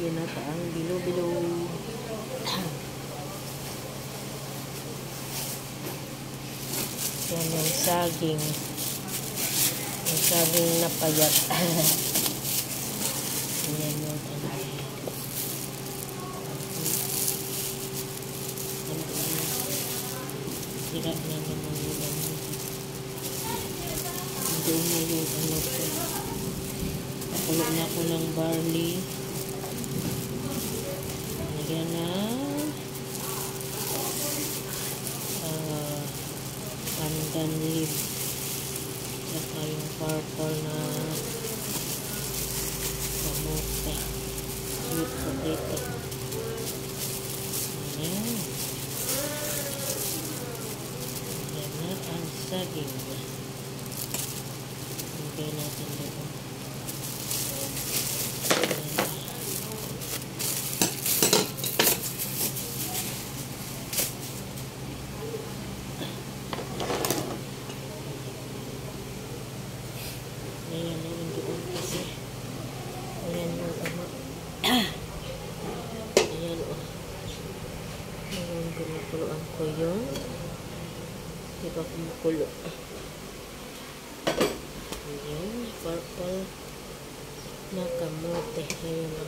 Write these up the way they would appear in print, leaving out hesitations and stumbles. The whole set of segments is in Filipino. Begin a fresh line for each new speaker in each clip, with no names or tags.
ginataang bilo-bilo. Yan yung saging. Yung saging na payat. Yan yung sira na naman yung doon na yung ano ko. Nakulo na ako ng barley. Lagyan na pandan leaf. Saka yung purple na kamote. Sweet potato. Ayan. Ayan na ang saging. Okay natin dito. Ayan na yung doon kasi. Ayan yung ano. Ayan o. Ayan, kumukuloan ko yung diba kumukulo. Ayan, purple na kamote. Ayan o.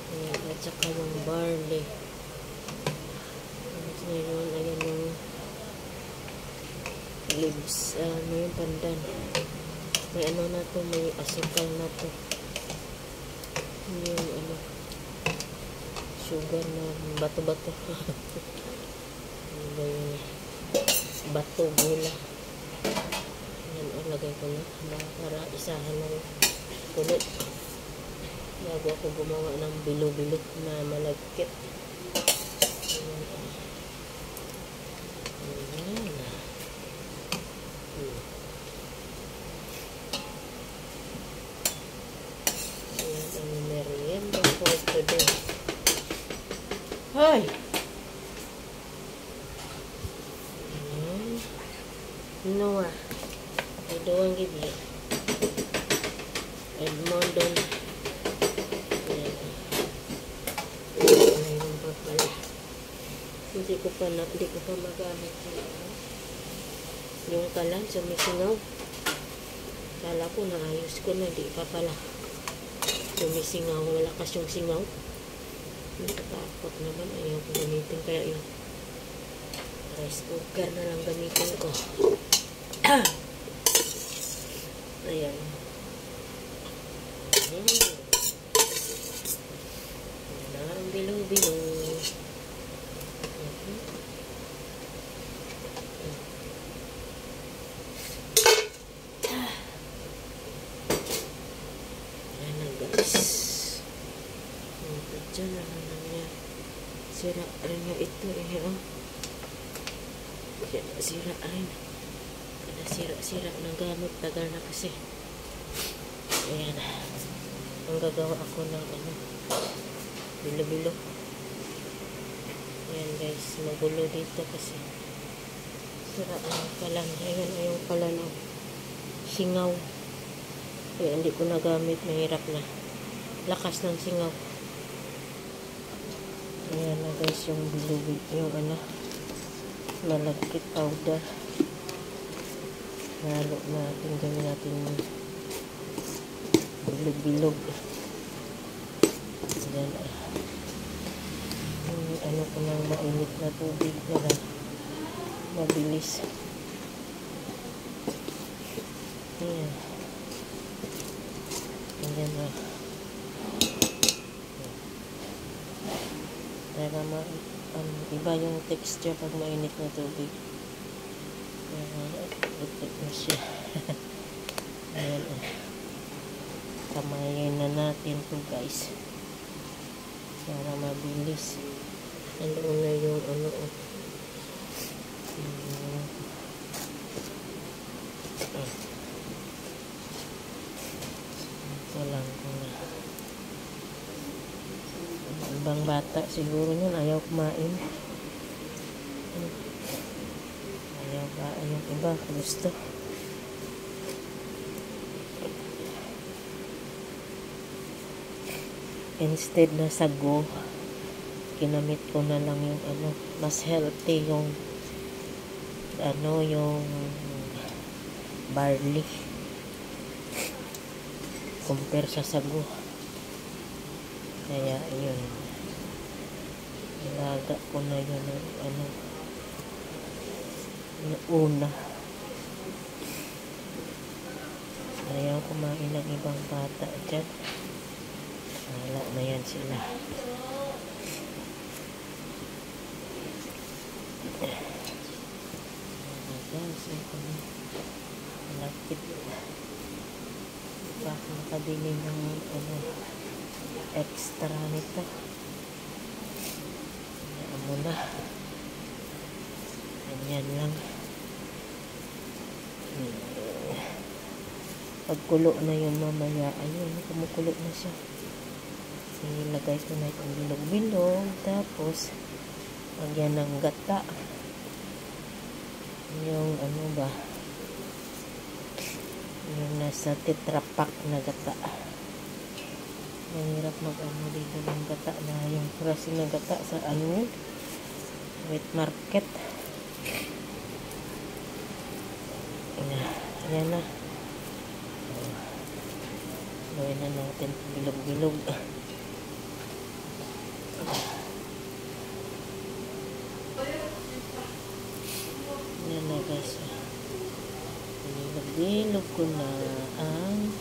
Ayan, at saka yung barley. Tapos ngayon, ayan yung leaves. Ano yung pandan. May ano na to, may asukal na to. Yung ano, sugar na bato-bato. Ano ba yung bato, gula. Yan, lagay ko na para isahan ng kulot. Bago ako gumawa ng bilo-bilo na malagkit. Ayan. Merienda for today. Hoy! Noah. I doon gidi. Edmondon. Mayroon pa pala. Hindi ko pa magamit. Yung kalan, sumisingaw. Kala ko naayos ko na, di pa pala. Sumisingaw, malakas yung singaw. Natatakot naman, ayaw ko gamitin, kaya yung rice cooker na lang gamitin ko. Ayan. Ayan ang bilong-bilong. Diyan na naman niya. Sira rin niya ito eh. Oh. Sira rin. Kada sira-sira ng gamit. Tagal na kasi. Ayan. Ang gagawa ako ng ano. Bilo-bilo. Ayan guys. Magulo dito kasi. Sira ang kalan. Ayan ay yung kalan. Oh. Singaw. Kaya hindi ko nagamit. Mahirap na. Lakas ng singaw. Ayan na guys yung bilog, yung ano, malagkit powder. Halo natin, gawin natin bilog-bilog. Ayan, ano ko ng mainit na tubig na mabilis. Ayan. Ayan na. Para iba yung texture pag mainit na tubig. Itik na siya. Ayan. Kamayin na natin to guys. Para mabilis. Nandoon na yung ano. Ito lang ko na. Ibang bata siguro yun ayaw kumain. Ayaw iba gusto. instead na sago, ginamit ko na lang yung mas healthy yung yung barley compare sa sago. Kaya yun, ilaga ko na yun yung una. Ayaw kumain ng ibang bata dyan. Wala na yan sila. Malapit pa ako makabili ng extra nito. Ayan mo na. Ganyan lang. Pagkulo na yung mamaya, ayun, kumukulo na siya. Ilagay ko na itong bilog-bilog, tapos lagyan ng gata. Yung yung nasa tetra pack na gata. Mahirap dito ng gata na yung klase ng gata sa wet market. Ayan na. Gawin na natin bilog-bilog. Ayan na guys. Bilog-bilog ko na ang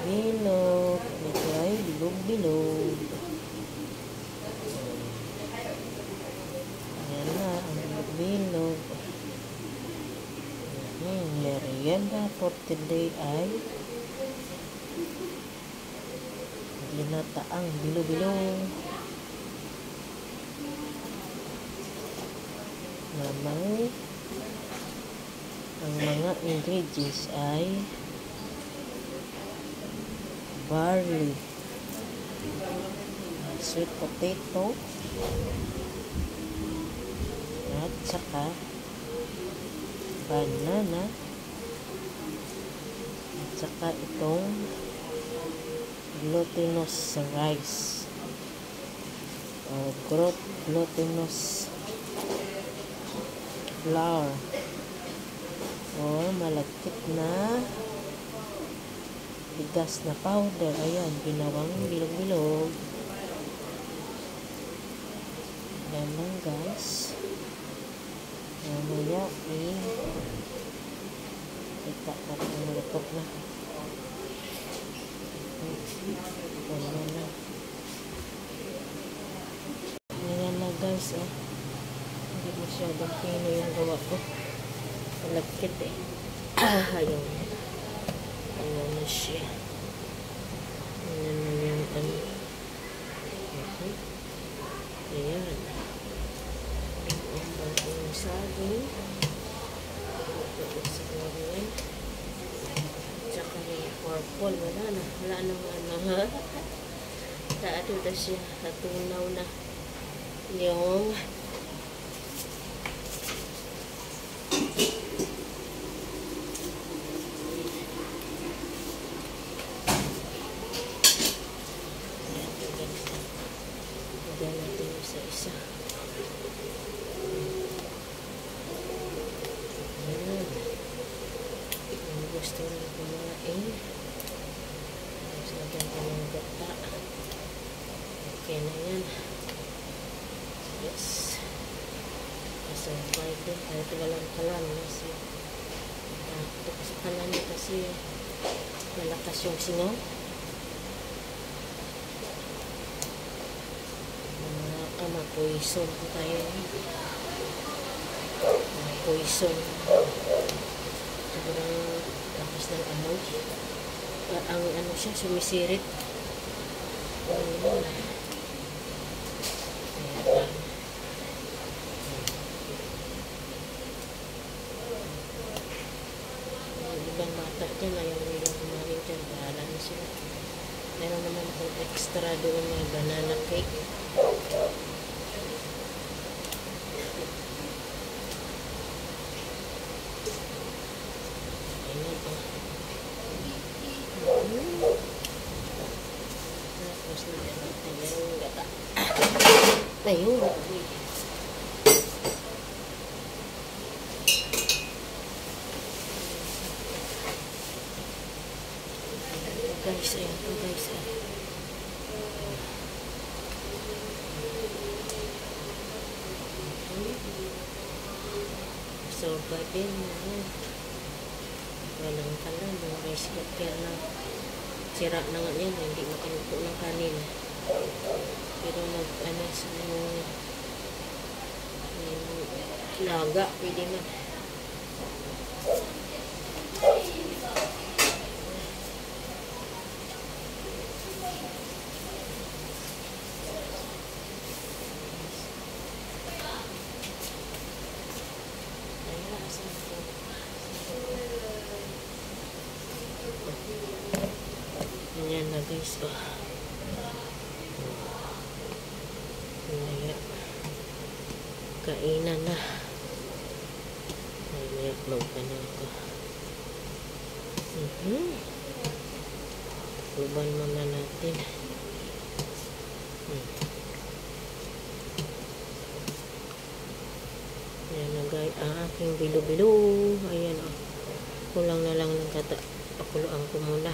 bilog. Ito ay bilog-bilog. Ayan na ang bilog-bilog. Merienda for today ay ginataang bilo-bilong na ang mga ingredients ay barley, sweet potato, at saka banana, at saka itong glutinous rice or glutinous flour or malagkit na bigas na powder. Ayan, ginawang bilog-bilog. Ayan lang guys. Mamaya kita natin lutok na. Ayan na guys, hindi masyadong pino yung gawa ko. Malagkit ayun. Ayan na siya. Ayan na yung ayan. Ang bagong saging. Ito sa gawin. Tsaka yung purple. Wala na Taado na siya. Natunaw na yung isa. Ayan. Kung gusto rin kumain, lagyan ko ng gata. Okay na yan. Yes. Survive din. Kahit walang kalan. Kasi sa kalan kasi malakas yung singaw. Poison po tayo. Poison. Sobrang lakas ng amoy. Ang siya, sumisirit. Ibang bata dyan, ayaw nilang kumain dyan. Bahala na sila. Meron naman akong extra doon na banana cake. Ayun. Guys, ayan po guys. So, pwede mo. Walang kalan. Yung rice cooker na sira na nga yan. Hindi makaluto ng kanin. Pero ano sa yung laga. Pwede na. Ayan na guys. Kainan na. May upload pa na ako. Uban muna natin. Ayan na guys. Aking bilo-bilo. Ayan o. Kulang na lang ng gata. Pakuluan ko muna.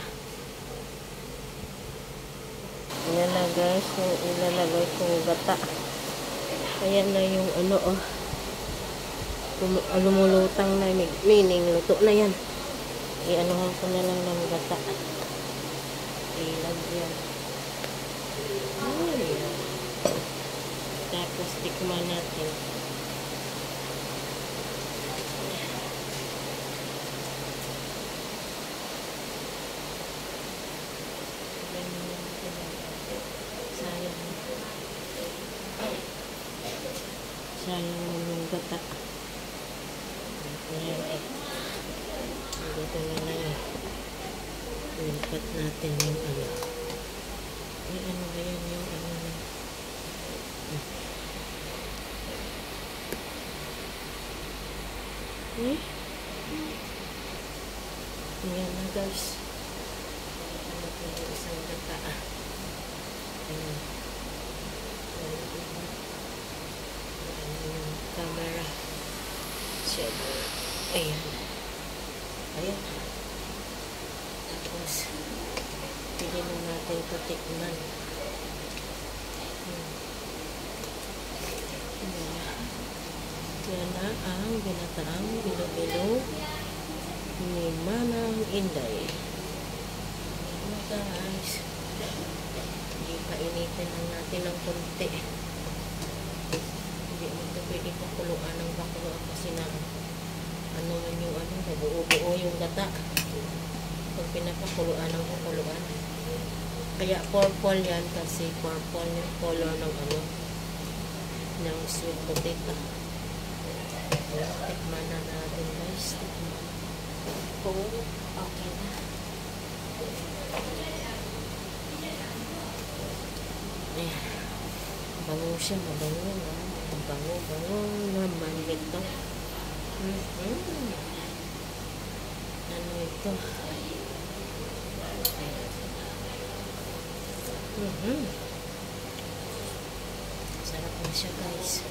Ayan na guys. Yung ilalagay kong gata. Ayan na yung ano o. Lumulutang na. Meaning luto na yan. I-anuhan ko na lang ng gata. Ilagyan. Ayan. Tapos tikman natin. Sayang yung gata. Ayan eh. Dito na lang eh. Lipat natin yung ano. Ay, ano ba yan yung ano na. Ayan na guys. Ano po yung isang gata. Ayan. Camera. Shadow. Ayan. Ayan. Tapos, pili na natin ito tikman. Yan na ang ginataang bilo-bilo ni Manang Inday. Ayan guys. Painitin lang natin ng konti. Hindi mo ito pwede pakuluan ng bakuluan kasi na ano man yung ano, nabuo-buo yung gata. Pag pinapakuluan ng pakuluan. Kaya purple yan kasi purple yung color ng ano, ng sweet potato. Tikman na natin guys. Tikman. Kung okay na. Ayan. Bango siya, mabango na. Bango naman ito. Ano ito? Sarap na siya guys.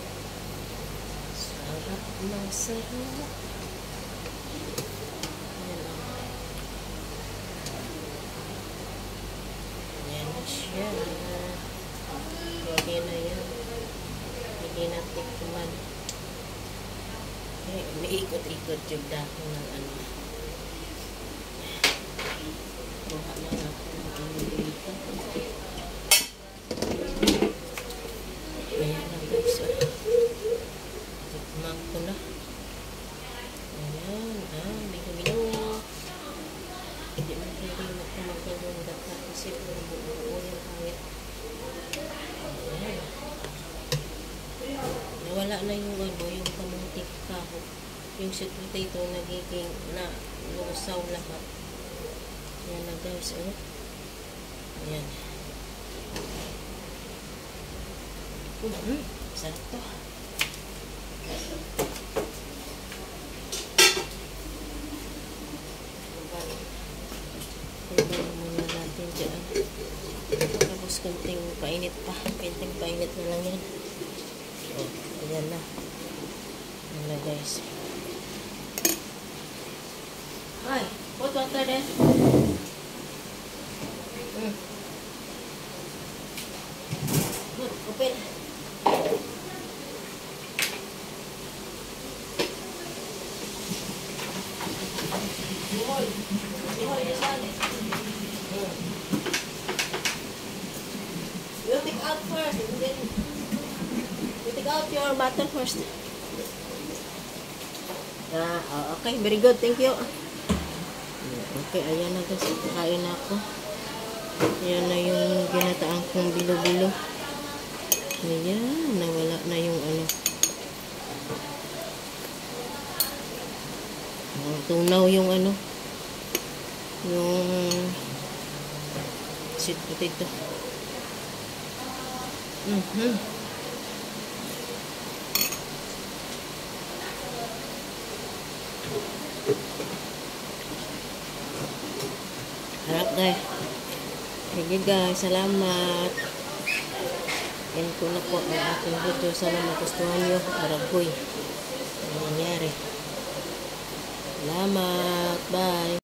Sarap na sarap. Ayan na siya. Pwede na yan. Pwede na tikman. May ikot-ikot yung dako ng ano. Buha na natin ang ano dito. Ayan na guys. Tikman ko na. Ayan. Bilo-bilo. Hindi man pwede magkamagay yung data kasi buo yung hangit. Nawala na yung ano, yung kamutik kaho. Yung sweet potato nagiging na lusaw lahat. Ayan na guys, oh. Ayan. Sarap to. Tingnan muna natin dyan. Tapos kunting painit pa. Kunting painit na lang yan. Oh, ayan na. Ayan na guys. Ay, put water then. Good, open. Bihol. Bihol na siya. You take out first, and then you take out your butter first. Okay, very good, thank you. Okay, ayan na guys, kain na ako. Ayan na yung ginataan kong bilo-bilo. Ayan, nawala na yung ano. Tunaw yung ano. Yung sweet potato. Harap guys. Sige guys, salamat. Yan ko na po ang aking video. Sana magustuhan nyo. Aragoy. Ano nangyari? Salamat. Bye.